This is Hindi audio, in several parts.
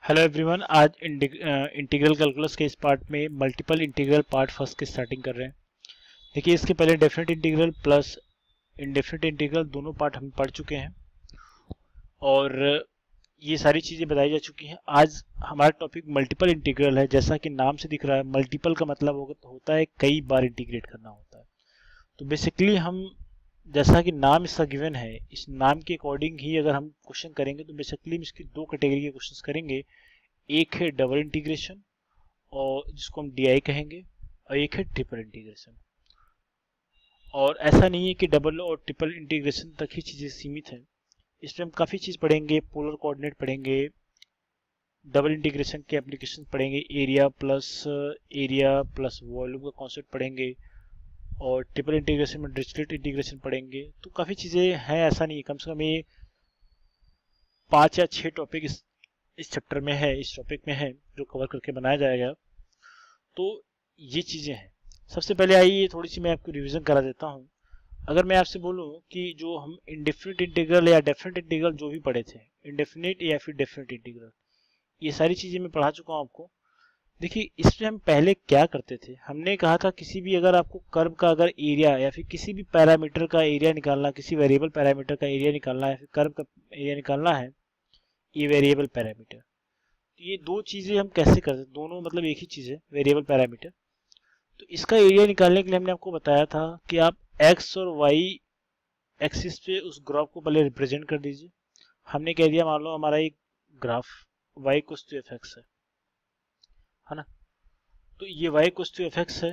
Hello everyone. आज इंटीग्रल कैलकुलस के इस पार्ट में मल्टीपल इंटीग्रल पार्ट फर्स्ट की स्टार्टिंग कर रहे हैं। देखिए, इसके पहले definite integral plus indefinite integral दोनों पार्ट हम पढ़ चुके हैं और ये सारी चीज़ें बताई जा चुकी हैं। आज हमारा टॉपिक मल्टीपल इंटीग्रल है। जैसा कि नाम से दिख रहा है, मल्टीपल का मतलब होता है कई बार इंटीग्रेट करना होता है। तो बेसिकली हम, जैसा कि नाम इसका गिवन है, इस नाम के अकॉर्डिंग ही अगर हम क्वेश्चन करेंगे तो बेसिकली हम इसकी दो कैटेगरी के क्वेश्चन करेंगे। एक है डबल इंटीग्रेशन और जिसको हम डीआई कहेंगे, और एक है ट्रिपल इंटीग्रेशन। और ऐसा नहीं है कि डबल और ट्रिपल इंटीग्रेशन तक ही चीज़ें सीमित हैं। इसमें हम काफ़ी चीज़ पढ़ेंगे, पोलर कोऑर्डिनेट पढ़ेंगे, डबल इंटीग्रेशन के एप्लीकेशन पढ़ेंगे, एरिया प्लस वॉल्यूम का कॉन्सेप्ट पढ़ेंगे, और ट्रिपल इंटीग्रेशन में डिरिचलेट इंटीग्रेशन पढ़ेंगे। तो काफ़ी चीज़ें हैं, ऐसा नहीं है। कम से कम ये 5 या 6 टॉपिक इस चैप्टर में है, इस टॉपिक में है, जो कवर करके बनाया जाएगा। तो ये चीज़ें हैं। सबसे पहले आइए थोड़ी सी मैं आपको रिवीजन करा देता हूँ। अगर मैं आपसे बोलूँ कि जो हम इंडेफिनिट इंटीग्रल या डेफिनेट इंटीग्रल जो भी पढ़े थे, इंडेफिनिट या फिर डेफिनेट इंटीग्रल, ये सारी चीज़ें मैं पढ़ा चुका हूँ आपको। देखिए, इसमें हम पहले क्या करते थे, हमने कहा था किसी भी, अगर आपको कर्व का अगर एरिया या फिर किसी भी पैरामीटर का एरिया निकालना, किसी वेरिएबल पैरामीटर का एरिया निकालना है, फिर कर्व का एरिया निकालना है, ये वेरिएबल पैरामीटर। तो ये दो चीज़ें हम कैसे करते हैं, दोनों मतलब एक ही चीज़ है, वेरिएबल पैरामीटर। तो इसका एरिया निकालने के लिए हमने आपको बताया था कि आप एक्स और वाई एक्सिस पे उस ग्राफ को पहले रिप्रेजेंट कर दीजिए। हमने कह दिया, मान लो हमारा एक graph y equals to f x है ना। तो ये y equals to f x है।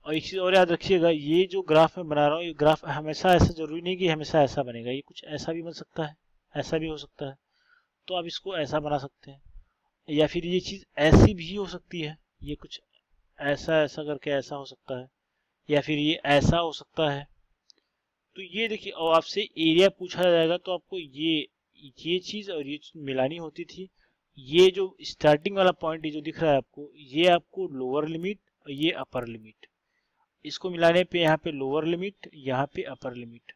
और एक चीज़ और याद रखिएगा, ये जो ग्राफ मैं बना रहा हूँ, ये ग्राफ हमेशा ऐसा जरूरी नहीं कि हमेशा ऐसा बनेगा, ये कुछ ऐसा भी बन सकता है, ऐसा भी हो सकता है। तो आप इसको ऐसा बना सकते हैं, या फिर ये चीज़ ऐसी भी हो सकती है, ये कुछ ऐसा ऐसा करके ऐसा हो सकता है, या फिर ये ऐसा हो सकता है। तो ये देखिए, और आपसे एरिया पूछा जाएगा तो आपको ये चीज़ और ये चीज़ मिलानी होती थी। ये जो स्टार्टिंग वाला पॉइंट जो दिख रहा है आपको, ये आपको लोअर लिमिट और ये अपर लिमिट, इसको मिलाने पे यहाँ पे लोअर लिमिट, यहाँ पे अपर लिमिट,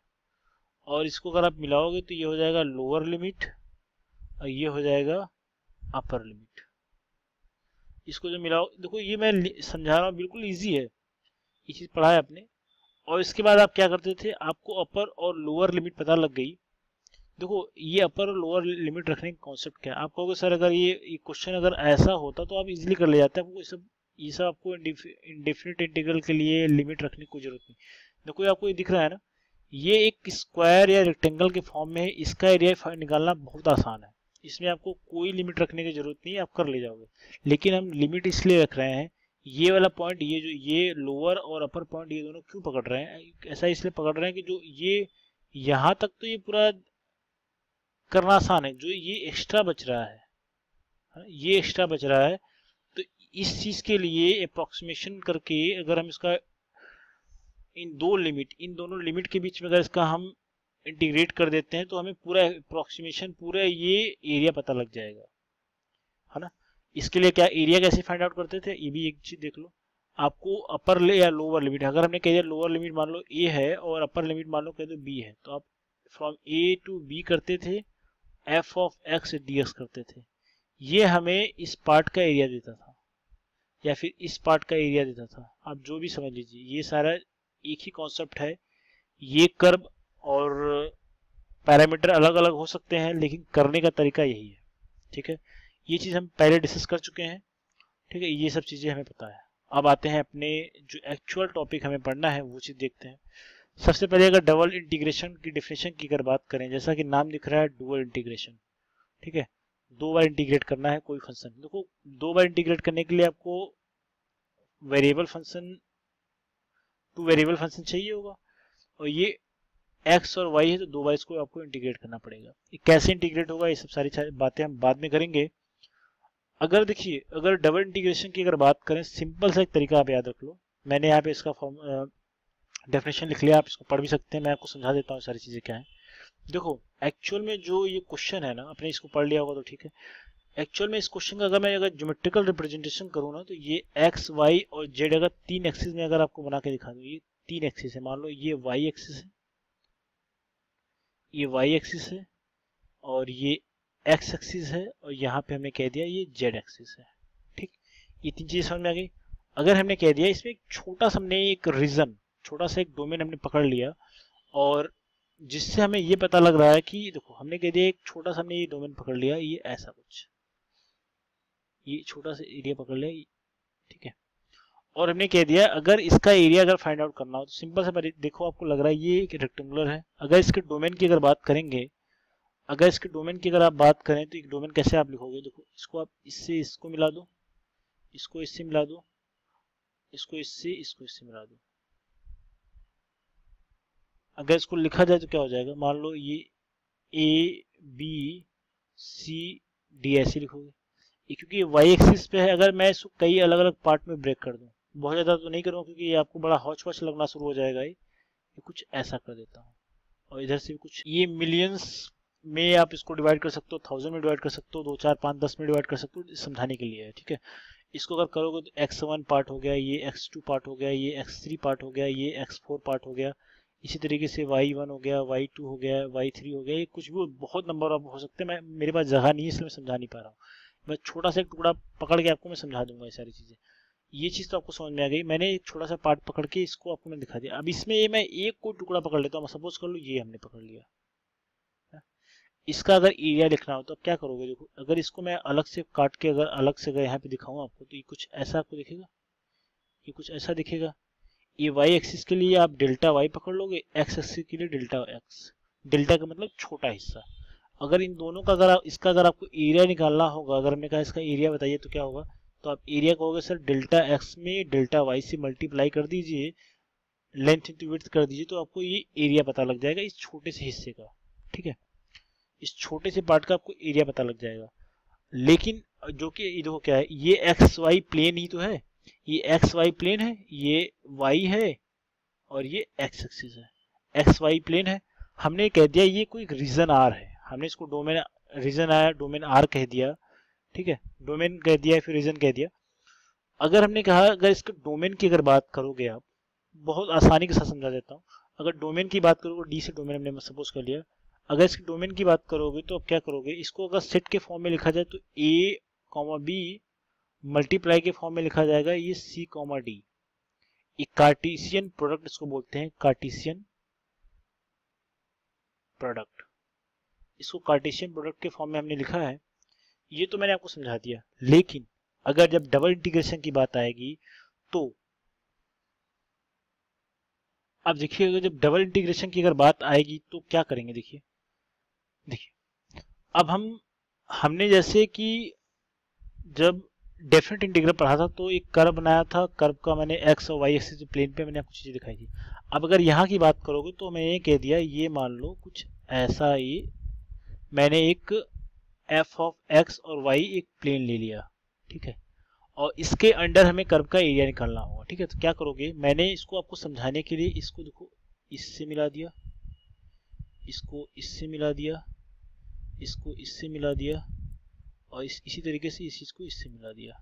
और इसको अगर आप मिलाओगे तो ये हो जाएगा लोअर लिमिट और ये हो जाएगा अपर लिमिट। इसको जो मिलाओ, देखो ये मैं समझा रहा हूँ, बिल्कुल ईजी है, ये चीज़ पढ़ा है आपने। और इसके बाद आप क्या करते थे, आपको अपर और लोअर लिमिट पता लग गई। देखो, ये अपर और लोअर लिमिट रखने का कॉन्सेप्ट क्या है, आप कहोगे सर अगर ये क्वेश्चन अगर ऐसा होता तो आप इजीली कर ले जाते हैं, आपको ये सब आपको इंडेफिनिट इंटीग्रल के लिए लिमिट रखने की कोई जरूरत नहीं। देखो, ये आपको ये दिख रहा है ना, ये एक स्क्वायर या रेक्टेंगल के फॉर्म में है, इसका एरिया निकालना बहुत आसान है। इसमें आपको कोई लिमिट रखने की जरूरत नहीं है, आप कर ले जाओगे। लेकिन हम लिमिट इसलिए रख रहे हैं, ये वाला पॉइंट, ये जो ये लोअर और अपर पॉइंट, ये दोनों क्यों पकड़ रहे हैं, ऐसा इसलिए पकड़ रहे हैं कि जो ये यहाँ तक तो ये पूरा करना आसान है, जो ये एक्स्ट्रा बच रहा है, ये एक्स्ट्रा बच रहा है। तो इस चीज के लिए अप्रोक्सीमेशन करके अगर हम इसका इन दोनों लिमिट के बीच में अगर इसका हम इंटीग्रेट कर देते हैं तो हमें पूरा अप्रोक्सीमेशन, पूरा ये एरिया पता लग जाएगा, है ना। इसके लिए क्या एरिया कैसे फाइंड आउट करते थे, ये भी एक चीज देख लो। आपको अपर ले या लोअर लिमिट, अगर हमने कह दिया लोअर लिमिट मान लो ए है और अपर लिमिट मान लो कह दो बी है, तो आप फ्रॉम ए टू बी करते थे, F of x D x करते थे। ये हमें इस पार्ट का एरिया देता था या फिर इस पार्ट का एरिया देता था, आप जो भी समझ लीजिए, ये सारा एक ही कॉन्सेप्ट है। ये कर्व और पैरामीटर अलग अलग हो सकते हैं, लेकिन करने का तरीका यही है, ठीक है। ये चीज़ हम पहले डिस्कस कर चुके हैं, ठीक है, ये सब चीज़ें हमें पता है। अब आते हैं अपने जो एक्चुअल टॉपिक हमें पढ़ना है, वो चीज़ देखते हैं। सबसे पहले अगर डबल इंटीग्रेशन की डेफिनेशन की अगर बात करें, जैसा कि नाम दिख रहा है डुअल इंटीग्रेशन, ठीक है, दो बार इंटीग्रेट करना है कोई फंक्शन। देखो, दो बार इंटीग्रेट करने के लिए आपको variable function, two variable function चाहिए होगा, और ये एक्स और वाई है, तो दो बार इसको आपको इंटीग्रेट करना पड़ेगा। ये कैसे इंटीग्रेट होगा, ये सब सारी बातें हम बाद में करेंगे। अगर देखिए, अगर डबल इंटीग्रेशन की अगर बात करें, सिंपल सा एक तरीका आप याद रख लो। मैंने यहाँ पे इसका फॉर्म डेफिनेशन लिख लिया, आप इसको पढ़ भी सकते हैं, मैं आपको समझा देता हूँ सारी चीज़ें क्या है। देखो, एक्चुअल में जो ये क्वेश्चन है ना, आपने इसको पढ़ लिया होगा तो ठीक है। एक्चुअल में इस क्वेश्चन का अगर ज्योमेट्रिकल रिप्रेजेंटेशन करूँ ना, तो ये एक्स वाई और जेड अगर तीन एक्सिस में अगर आपको बना के दिखा दूँ, ये तीन एक्सिस है, मान लो ये वाई एक्सिस है, ये वाई एक्सिस है, और ये एक्स एक्सिस है और यहाँ पे हमने कह दिया ये जेड एक्सिस है। ठीक, ये तीन चीजें समझ में आ गई। अगर हमने कह दिया इसमें एक छोटा सा हमने एक रीजन, छोटा सा एक डोमेन हमने पकड़ लिया, और जिससे हमें ये पता लग रहा है कि देखो हमने कह दिया एक छोटा सा हमने ये डोमेन पकड़ लिया, ये ऐसा कुछ, ये छोटा सा एरिया पकड़ लिया, ठीक है। और हमने कह दिया अगर इसका एरिया अगर फाइंड आउट करना हो तो सिंपल सा, देखो आपको लग रहा है ये एक रेक्टेंगुलर है, अगर इसके डोमेन की अगर बात करेंगे, अगर इसके डोमेन की अगर आप बात करें तो एक डोमेन कैसे आप लिखोगे, देखो इसको आप इससे इसको मिला दो, इसको इससे मिला दो, इसको इससे मिला दो। अगर इसको लिखा जाए तो क्या हो जाएगा, मान लो ये ए बी सी डी ऐसे लिखोगे, क्योंकि वाई एक्सिस पे है। अगर मैं इसको कई अलग अलग पार्ट में ब्रेक कर दूं, बहुत ज़्यादा तो नहीं करूँगा क्योंकि ये आपको बड़ा हौच पौच लगना शुरू हो जाएगा, ये कुछ ऐसा कर देता हूँ। और इधर से कुछ ये मिलियंस में आप इसको डिवाइड कर सकते हो, 1000 में डिवाइड कर सकते हो, 2 4 5 10 में डिवाइड कर सकते हो, समझाने के लिए है, ठीक है। इसको अगर करोगे तो x1 पार्ट हो गया, ये x2 पार्ट हो गया, ये x3 पार्ट हो गया, ये x4 पार्ट हो गया, इसी तरीके से y1 हो गया, y2 हो गया, y3 हो गया, ये कुछ भी बहुत नंबर आप हो सकते हैं। मैं मेरे पास जगह नहीं है इसलिए मैं समझा नहीं पा रहा हूँ, मैं छोटा सा एक टुकड़ा पकड़ के आपको मैं समझा दूंगा ये सारी चीज़ें। ये चीज़ तो आपको समझ में आ गई, मैंने एक छोटा सा पार्ट पकड़ के इसको आपको मैं दिखा दिया। अब इसमें मैं एक कोई टुकड़ा पकड़ लेता हूँ, सपोज कर लो ये हमने पकड़ लिया, इसका अगर एरिया लिखना हो तो आप क्या करोगे, देखो अगर इसको मैं अलग से काट के अगर अलग से अगर यहाँ पे दिखाऊं आपको तो ये कुछ ऐसा आपको दिखेगा, ये कुछ ऐसा दिखेगा। ये वाई एक्सिस के लिए आप डेल्टा वाई पकड़ लोगे, एक्स एक्सिस के लिए डेल्टा एक्स, डेल्टा का मतलब छोटा हिस्सा। अगर इन दोनों का अगर इसका अगर आपको एरिया निकालना होगा, अगर हमने कहा इसका एरिया बताइए तो क्या होगा, तो आप एरिया कहोगे सर डेल्टा एक्स में डेल्टा वाई से मल्टीप्लाई कर दीजिए, लेंथ इंटू विड्थ कर दीजिए, तो आपको ये एरिया पता लग जाएगा इस छोटे से हिस्से का, ठीक है। इस छोटे से पार्ट का आपको एरिया पता लग जाएगा। लेकिन जो कि देखो क्या है, ये एक्स वाई प्लेन ही तो है, ये एक्स वाई प्लेन है, ये वाई है और ये एक्स एक्सिस है, एक्स वाई प्लेन है। हमने कह दिया ये कोई रीजन आर है, हमने इसको डोमेन रीजन आया डोमेन आर कह दिया, ठीक है, डोमेन कह दिया फिर रीजन कह दिया। अगर हमने कहा अगर इसके डोमेन की अगर बात करोगे आप, बहुत आसानी के साथ समझा देता हूँ, अगर डोमेन की बात करोगे, डी से डोमेन हमने सपोज कर लिया, अगर इसके डोमेन की बात करोगे तो क्या करोगे, इसको अगर सेट के फॉर्म में लिखा जाए तो ए कॉमा बी मल्टीप्लाई के फॉर्म में लिखा जाएगा ये सी कॉमा डी। एक कार्टेशियन प्रोडक्ट इसको बोलते हैं, कार्टेशियन प्रोडक्ट, इसको कार्टेशियन प्रोडक्ट के फॉर्म में हमने लिखा है। ये तो मैंने आपको समझा दिया, लेकिन अगर जब डबल इंटीग्रेशन की बात आएगी तो अब देखिए, अगर जब डबल इंटीग्रेशन की अगर बात आएगी तो क्या करेंगे, देखिए अब हमने जैसे कि जब डेफिनेट इंटीग्रल पढ़ा था तो एक कर्व बनाया था, कर्व का मैंने एक्स और वाई एक्सिस प्लेन पे मैंने आपको चीजें दिखाई थी। अब अगर यहाँ की बात करोगे तो मैंने ये कह दिया, ये मान लो कुछ ऐसा ही मैंने एक एफ ऑफ एक्स और वाई एक प्लेन ले लिया, ठीक है, और इसके अंडर हमें कर्व का एरिया निकालना होगा, ठीक है। तो क्या करोगे, मैंने इसको आपको समझाने के लिए इसको देखो इससे मिला दिया, इसको इससे मिला दिया, इसको इससे मिला दिया, और इसी तरीके से इस चीज को इससे मिला दिया।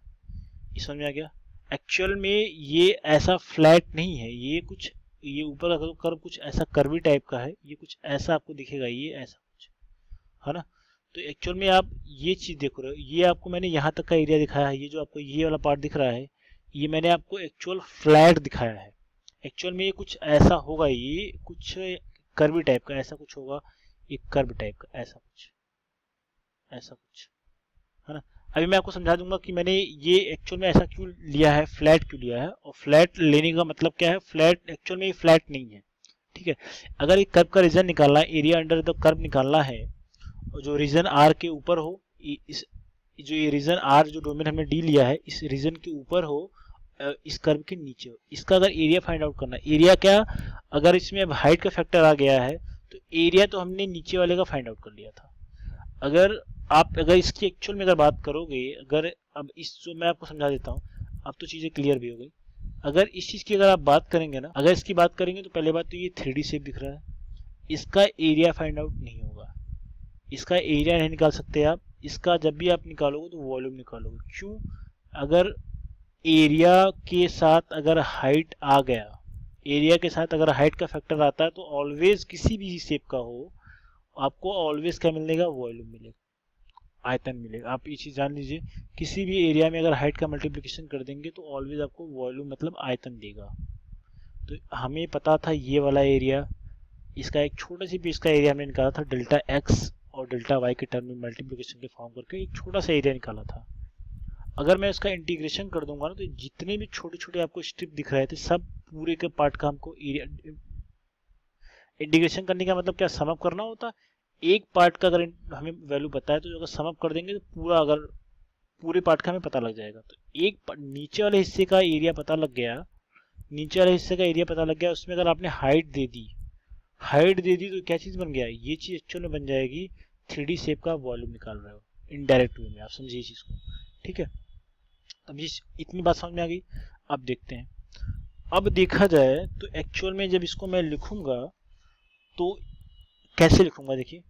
ये समझ में आ गया। एक्चुअल में ये ऐसा फ्लैट नहीं है, ये कुछ ये ऊपर का कर्व कुछ ऐसा कर्वी टाइप का है, ये कुछ ऐसा आपको दिखेगा, ये ऐसा कुछ है ना। तो एक्चुअल में आप ये चीज देख रहे हो, ये आपको मैंने यहाँ तक का एरिया दिखाया है, ये जो आपको ये वाला पार्ट दिख रहा है ये मैंने आपको एक्चुअल फ्लैट दिखाया है। एक्चुअल में ये कुछ ऐसा होगा, ये कुछ कर्वी टाइप का ऐसा कुछ होगा, एक कर्व टाइप का ऐसा कुछ है ना। अभी मैं आपको समझा दूंगा कि मैंने ये एक्चुअल में ऐसा क्यों लिया है, फ्लैट क्यों लिया है, और फ्लैट लेने का मतलब क्या है। फ्लैट एक्चुअल में ये फ्लैट नहीं है, ठीक है। अगर ये कर्व का रीजन निकालना है, एरिया अंडर द कर्व निकालना है, और जो रीजन आर के ऊपर हो, इस जो ये रीजन आर जो डोमेन हमने डी लिया है इस रीजन के ऊपर हो, इस कर्व के नीचे हो, इसका अगर एरिया फाइंड आउट करना है। एरिया क्या, अगर इसमें अब हाइट का फैक्टर आ गया है तो एरिया तो हमने नीचे वाले का फाइंड आउट कर लिया था। अगर इसकी एक्चुअल में अगर बात करोगे, अगर अब इस जो मैं आपको समझा देता हूँ, अब तो चीजें क्लियर भी हो गई। अगर इस चीज की अगर आप बात करेंगे ना, अगर इसकी बात करेंगे तो पहले बात तो ये 3D शेप दिख रहा है, इसका एरिया फाइंड आउट नहीं होगा, इसका एरिया नहीं निकाल सकते आप। इसका जब भी आप निकालोगे तो वॉल्यूम निकालोगे। क्यों, अगर एरिया के साथ अगर हाइट आ गया, एरिया के साथ अगर हाइट का फैक्टर आता है तो ऑलवेज किसी भी शेप का हो आपको ऑलवेज क्या मिलेगा, वॉल्यूम मिलेगा। आयतन मिलेगा। आप ये चीज़ जान लीजिए, किसी भी एरिया में अगर हाइट का मल्टीप्लिकेशन कर देंगे तो ऑलवेज आपको वॉल्यूम मतलब आयतन देगा। तो हमें पता था ये वाला एरिया, इसका एक छोटा सी पीस का एरिया हमने निकाला था डेल्टा एक्स और डेल्टा वाई के टर्म में मल्टीप्लिकेशन के फॉर्म करके एक छोटा सा एरिया निकाला था। अगर मैं इसका इंटीग्रेशन कर दूंगा ना, तो जितने भी छोटे छोटे आपको स्ट्रिप दिख रहे थे सब पूरे के पार्ट का हमको एरिया, इंटीग्रेशन करने का मतलब क्या, सम अप करना होता। एक पार्ट का अगर हमें वैल्यू पता है तो अगर सम अप कर देंगे तो पूरा, अगर पूरे पार्ट का हमें पता लग जाएगा। तो एक नीचे वाले हिस्से का एरिया पता लग गया, नीचे वाले हिस्से का एरिया पता लग गया, उसमें अगर आपने हाइट दे दी, तो क्या चीज़ बन गया, ये चीज़ एक्चुअल में बन जाएगी 3D शेप का वॉल्यूम निकाल रहे हो इनडायरेक्ट वे में। आप समझिए इस चीज़ को, ठीक है। अब ये इतनी बात समझ में आ गई। अब देखते हैं, अब देखा जाए तो एक्चुअल में जब इसको मैं लिखूंगा तो कैसे लिखूंगा। देखिए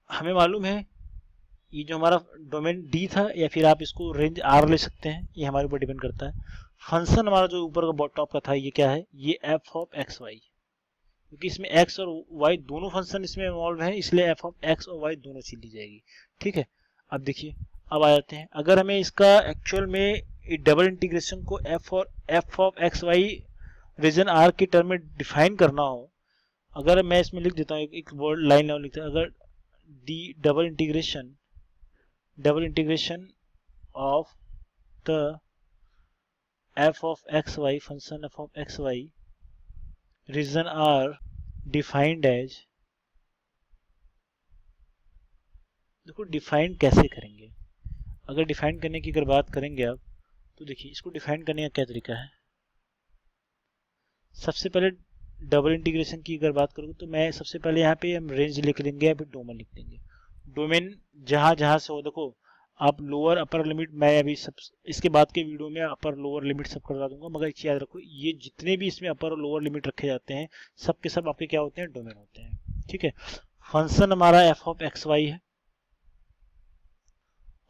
हमें मालूम है ये जो हमारा डोमेन डी था, या फिर आप इसको रेंज आर ले सकते हैं, ये हमारे ऊपर डिपेंड करता है। फंक्शन हमारा जो ऊपर का टॉप का था ये क्या है, ये एफ ऑफ एक्स वाई, क्योंकि इसमें एक्स और वाई दोनों फंक्शन इसमें इन्वॉल्व है, इसलिए एफ ऑफ एक्स और वाई दोनों चीज ली जाएगी, ठीक है। अब देखिए, अब आ जाते हैं, अगर हमें इसका एक्चुअल में डबल इंटीग्रेशन को f of x y region R के टर्म में डिफाइन करना हो, अगर मैं इसमें लिख देता हूँ एक वर्ड लाइन लेवल लिखता हूँ, अगर d double integration of the f of x y, function f of x y region R defined as, देखो डिफाइन कैसे करेंगे। अगर डिफाइन करने की अगर बात करेंगे आप, तो देखिए इसको डिफाइन करने का क्या तरीका है। सबसे पहले डबल इंटीग्रेशन की अगर बात करूँ तो मैं सबसे पहले यहाँ पे हम रेंज लिख लेंगे या फिर डोमेन लिख देंगे। डोमेन जहाँ जहाँ से हो, देखो आप लोअर अपर लिमिट, मैं अभी सब इसके बाद के वीडियो में अपर लोअर लिमिट सब करवा दूंगा, मगर एक याद रखो, ये जितने भी इसमें अपर और लोअर लिमिट रखे जाते हैं सब के सब आपके क्या होते हैं, डोमेन होते हैं, ठीक है। फंक्शन हमारा एफ ऑफ एक्स वाई है,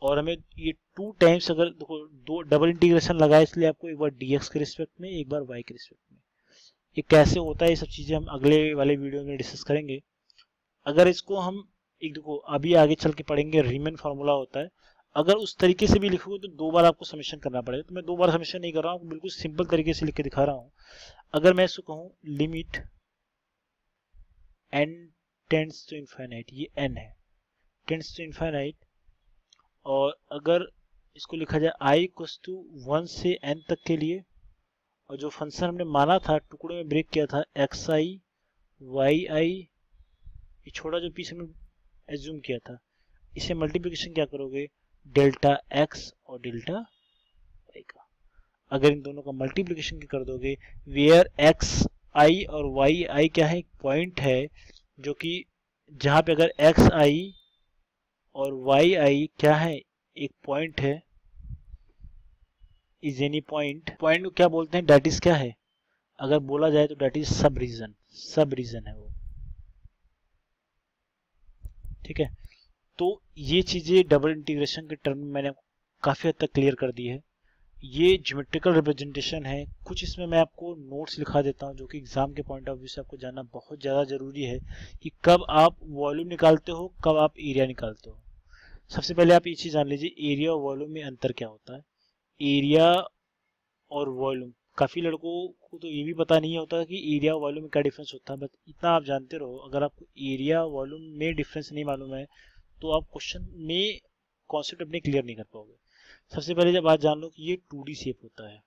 और हमें ये 2 टाइम्स, अगर देखो दो डबल इंटीग्रेशन लगा इसलिए आपको एक बार dx के रिस्पेक्ट में, एक बार y के रिस्पेक्ट में। ये कैसे होता है, ये सब चीजें हम अगले वाले वीडियो में डिस्कस करेंगे। अगर इसको हम एक, देखो अभी आगे चल के पढ़ेंगे, रीमन फार्मूला होता है, अगर उस तरीके से भी लिखोगे तो 2 बार आपको समेशन करना पड़ेगा। तो मैं 2 बार समेशन नहीं कर रहा हूँ, बिल्कुल सिंपल तरीके से लिख के दिखा रहा हूँ। अगर मैं इसको कहूँ limit n tends to infinite, ये n है, टेंड्स टू इनफाइनाइट, और अगर इसको लिखा जाए i इक्वल्स टू 1 से n तक के लिए, और जो फंक्शन हमने माना था, टुकड़े में ब्रेक किया था, xi yi, ये छोटा जो पीस हमने एज्यूम किया था, इसे मल्टीप्लिकेशन क्या करोगे, डेल्टा x और डेल्टा y का। अगर इन दोनों का मल्टीप्लिकेशन कर दोगे, वेयर xi और yi क्या है, एक पॉइंट है, जो कि जहां पे अगर xi और yi क्या है, एक पॉइंट है, इज एनी पॉइंट को क्या बोलते हैं, डेट इज क्या है, अगर बोला जाए तो डेट इज सब रीजन है वो, ठीक है। तो ये चीजें डबल इंटीग्रेशन के टर्म में मैंने काफी हद तक क्लियर कर दी है। ये ज्योमेट्रिकल रिप्रेजेंटेशन है, कुछ इसमें मैं आपको नोट्स लिखा देता हूँ जो कि एग्जाम के पॉइंट ऑफ व्यू से आपको जानना बहुत ज़्यादा ज़रूरी है कि कब आप वॉल्यूम निकालते हो, कब आप एरिया निकालते हो। सबसे पहले आप ये चीज़ जान लीजिए, एरिया और वॉल्यूम में अंतर क्या होता है। एरिया और वॉल्यूम, काफ़ी लड़कों को तो ये भी पता नहीं होता कि एरिया और वॉल्यूम में क्या डिफरेंस होता है, बट इतना आप जानते रहो, अगर आपको एरिया वॉल्यूम में डिफरेंस नहीं मालूम है तो आप क्वेश्चन में कॉन्सेप्ट अपने क्लियर नहीं कर पाओगे। सबसे पहले जब बात जान लो कि ये 2D शेप होता है,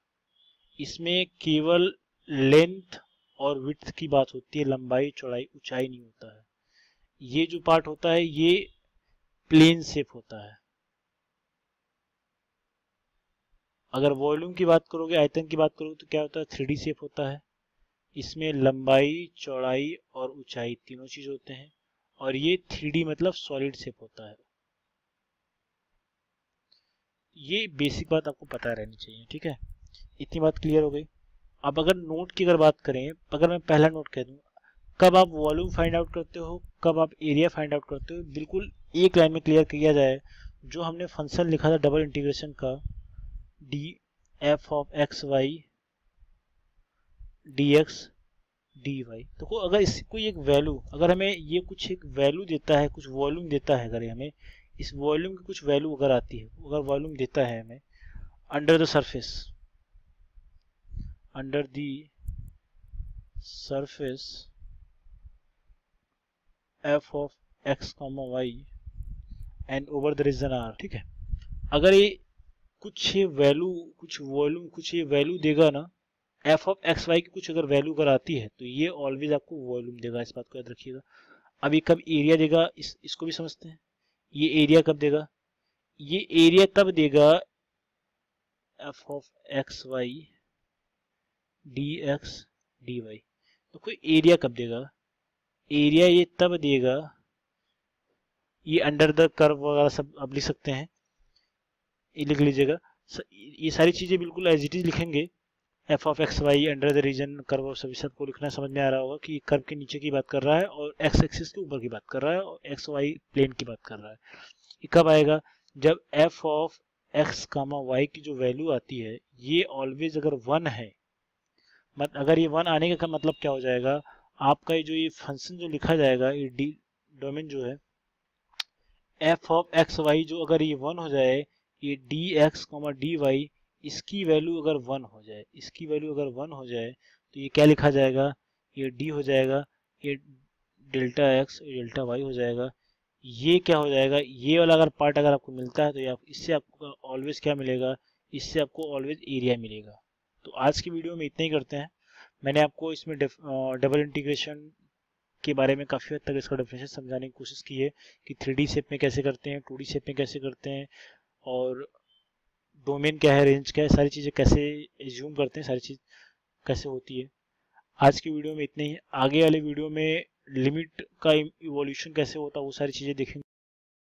इसमें केवल लेंथ और विड्थ की बात होती है, लंबाई चौड़ाई ऊंचाई नहीं होता है। ये जो पार्ट होता है ये प्लेन शेप होता है। अगर वॉल्यूम की बात करोगे, आयतन की बात करोगे, तो क्या होता है, 3D शेप होता है, इसमें लंबाई चौड़ाई और ऊंचाई तीनों चीज होते हैं, और ये 3D मतलब सॉलिड शेप होता है। ये बेसिक बात आपको पता रहनी चाहिए, ठीक है। इतनी बात क्लियर हो गई। अब अगर नोट की अगर बात करें, अगर मैं पहला नोट कह दूं, कब आप वॉल्यूम फाइंड आउट करते हो, कब आप एरिया फाइंड आउट करते हो, बिल्कुल एक लाइन में क्लियर किया जाए। जो हमने फंक्शन लिखा था डबल इंटीग्रेशन का, d f of x y d x d y, देखो अगर इसकी कोई एक वैल्यू, अगर हमें ये कुछ एक वैल्यू देता है, कुछ वॉल्यूम देता है, अगर हमें इस वॉल्यूम की कुछ वैल्यू अगर आती है, अगर वॉल्यूम देता है हमें under the surface f of x, y and over the region r, ठीक है। अगर ये कुछ ये वैल्यू देगा ना, f ऑफ x y की कुछ अगर वैल्यू अगर आती है तो ये ऑलवेज आपको वॉल्यूम देगा, इस बात को याद रखिएगा। अब ये कब एरिया देगा, इसको भी समझते हैं। ये एरिया कब देगा, ये एरिया तब देगा f of x y dx dy। तो कोई एरिया कब देगा, एरिया ये तब देगा, ये अंडर द कर्व वगैरह सब आप लिख सकते हैं, ये लिख लीजिएगा। ये सारी चीजें बिल्कुल एज इट इज लिखेंगे। F of x y under the region curve of सभी, सबको लिखना समझ में आ रहा होगा कि कर्व के नीचे की बात कर रहा है और एक्स एक्सिस के ऊपर की बात कर रहा है और एक्स वाई प्लेन की बात कर रहा है। ये कब आएगा, जब f of x comma y की जो वैल्यू आती है ये ऑलवेज अगर 1 है, अगर ये 1 आने का मतलब क्या हो जाएगा, आपका ये जो ये फंक्शन जो लिखा जाएगा, ये डी डोमेन जो है एफ ऑफ एक्स वाई, जो अगर ये 1 हो जाए, ये डी एक्स डी वाई, इसकी वैल्यू अगर 1 हो जाए, इसकी वैल्यू अगर 1 हो जाए तो ये क्या लिखा जाएगा, ये डी हो जाएगा, ये डेल्टा एक्स डेल्टा वाई हो जाएगा। ये क्या हो जाएगा, ये वाला अगर पार्ट अगर आपको मिलता है तो ये इससे आपको ऑलवेज क्या मिलेगा, इससे आपको ऑलवेज एरिया मिलेगा। तो आज की वीडियो में इतना ही करते हैं। मैंने आपको इसमें डबल इंटीग्रेशन के बारे में काफ़ी हद तक इसका डेफिनेशन समझाने की कोशिश की है कि 3D शेप में कैसे करते हैं, 2D शेप में कैसे करते हैं, और डोमेन क्या है, रेंज क्या है, सारी चीज़ें कैसे एज्यूम करते हैं, सारी चीज़ कैसे होती है। आज की वीडियो में इतने ही। आगे वाले वीडियो में लिमिट का इवोल्यूशन कैसे होता है वो सारी चीज़ें देखेंगे।